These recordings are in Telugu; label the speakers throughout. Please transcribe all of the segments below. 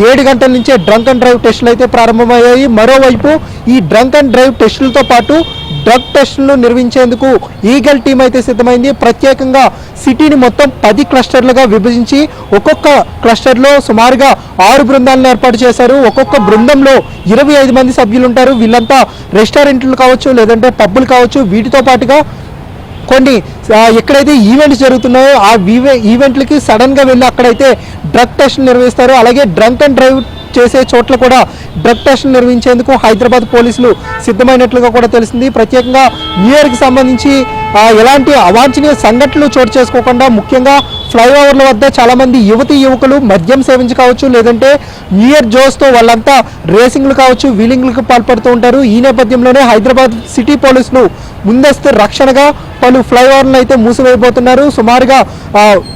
Speaker 1: 7 గంటల నుంచే డ్రంక్ అండ్ డ్రైవ్ టెస్టులు అయితే ప్రారంభమయ్యాయి. మరోవైపు ఈ డ్రంక్ అండ్ డ్రైవ్ టెస్టులతో పాటు డ్రగ్ టెస్టులను నిర్వహించేందుకు ఈగల్ టీం అయితే సిద్ధమైంది. ప్రత్యేకంగా సిటీని మొత్తం 10 క్లస్టర్లుగా విభజించి ఒక్కొక్క క్లస్టర్లో సుమారుగా 6 బృందాలను ఏర్పాటు చేశారు. ఒక్కొక్క బృందంలో 25 మంది సభ్యులు ఉంటారు. వీళ్ళంతా రెస్టారెంట్లు కావచ్చు, లేదంటే పబ్బులు కావచ్చు, వీటితో పాటుగా కొన్ని ఎక్కడైతే ఈవెంట్స్ జరుగుతున్నాయో ఆ ఈవెంట్లకి సడన్గా వెళ్ళి అక్కడైతే డ్రగ్ టెస్టులు నిర్వహిస్తారు. అలాగే డ్రంక్ అండ్ డ్రైవ్ చేసే చోట్ల కూడా డ్రగ్ టెస్టులు నిర్వహించేందుకు హైదరాబాద్ పోలీసులు సిద్ధమైనట్లుగా కూడా తెలిసింది. ప్రత్యేకంగా న్యూ ఇయర్కి సంబంధించి ఎలాంటి అవాంఛనీయ సంఘటనలు చోటు చేసుకోకుండా ముఖ్యంగా ఫ్లైఓవర్ల వద్ద చాలామంది యువకులు మద్యం సేవించి కావచ్చు, లేదంటే న్యూ ఇయర్ జోస్తో వాళ్ళంతా రేసింగ్లు కావచ్చు, వీలింగ్లకు పాల్పడుతూ ఉంటారు. ఈ నేపథ్యంలోనే హైదరాబాద్ సిటీ పోలీసులు ముందస్తు రక్షణగా పలు ఫ్లైఓవర్లను అయితే మూసివేయబోతున్నారు. సుమారుగా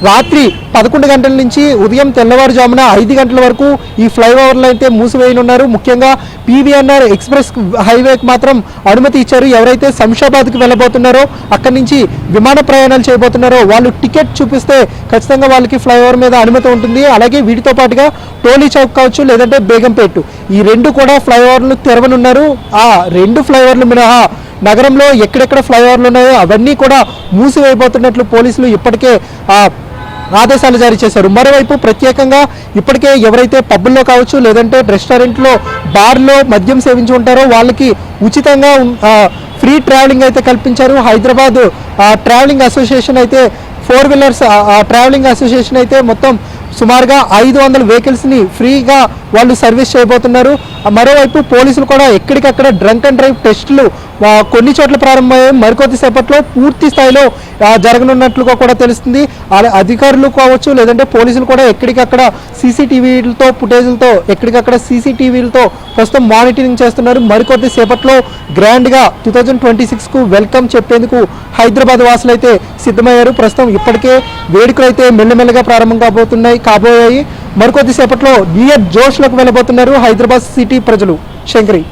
Speaker 1: రాత్రి 11 గంటల నుంచి ఉదయం తెల్లవారుజామున 5 గంటల వరకు ఈ ఫ్లైఓవర్లు అయితే మూసివేయనున్నారు. ముఖ్యంగా PVNR ఎక్స్ప్రెస్ హైవేకి మాత్రం అనుమతి ఇచ్చారు. ఎవరైతే శంషాబాద్కి వెళ్ళబోతున్నారో అక్కడి నుంచి విమాన ప్రయాణాలు చేయబోతున్నారో వాళ్ళు టికెట్ చూపిస్తే ఖచ్చితంగా వాళ్ళకి ఫ్లైఓవర్ మీద అనుమతి ఉంటుంది. అలాగే వీటితో పాటుగా టోలీ చౌక్ కావచ్చు, లేదంటే బేగంపేట్, ఈ 2 కూడా ఫ్లైఓవర్లు తెరవనున్నారు. ఆ 2 ఫ్లైఓవర్లు మినహా నగరంలో ఎక్కడెక్కడ ఫ్లైఓవర్లు ఉన్నాయో అవన్నీ కూడా మూసివేయబోతున్నట్లు పోలీసులు ఇప్పటికే ఆదేశాలు జారీ చేశారు. మరోవైపు ప్రత్యేకంగా ఇప్పటికే ఎవరైతే పబ్బుల్లో కావచ్చు, లేదంటే రెస్టారెంట్లో, బార్లో మద్యం సేవించి ఉంటారో వాళ్ళకి ఉచితంగా ఫ్రీ ట్రావెలింగ్ అయితే కల్పించారు. హైదరాబాద్ ట్రావెలింగ్ అసోసియేషన్ అయితే 4 వీలర్స్ ట్రావెలింగ్ అసోసియేషన్ అయితే మొత్తం సుమారుగా 500 వెహికల్స్ని ఫ్రీగా వాళ్ళు సర్వీస్ చేయబోతున్నారు. మరోవైపు పోలీసులు కూడా ఎక్కడికక్కడ డ్రంక్ అండ్ డ్రైవ్ టెస్టులు కొన్ని చోట్ల ప్రారంభమయ్యాయి. మరికొద్ది సేపట్లో పూర్తి స్థాయిలో జరగనున్నట్లుగా కూడా తెలుస్తుంది. అధికారులు కావచ్చు, లేదంటే పోలీసులు కూడా ఎక్కడికక్కడ సీసీటీవీలతో ఫుటేజ్లతో ఎక్కడికక్కడ సీసీటీవీలతో ప్రస్తుతం మానిటరింగ్ చేస్తున్నారు. మరికొద్ది సేపట్లో గ్రాండ్గా 2026కు వెల్కమ్ చెప్పేందుకు హైదరాబాద్ వాసులు అయితే సిద్ధమయ్యారు. ప్రస్తుతం ఇప్పటికే వేడుకలు అయితే మెల్లమెల్లగా ప్రారంభం కాబోయాయి. మరికొద్ది సేపట్లో న్యూ ఇయర్ జోష్లోకి వెళ్ళబోతున్నారు హైదరాబాద్ సిటీ ప్రజలు. శంకరి.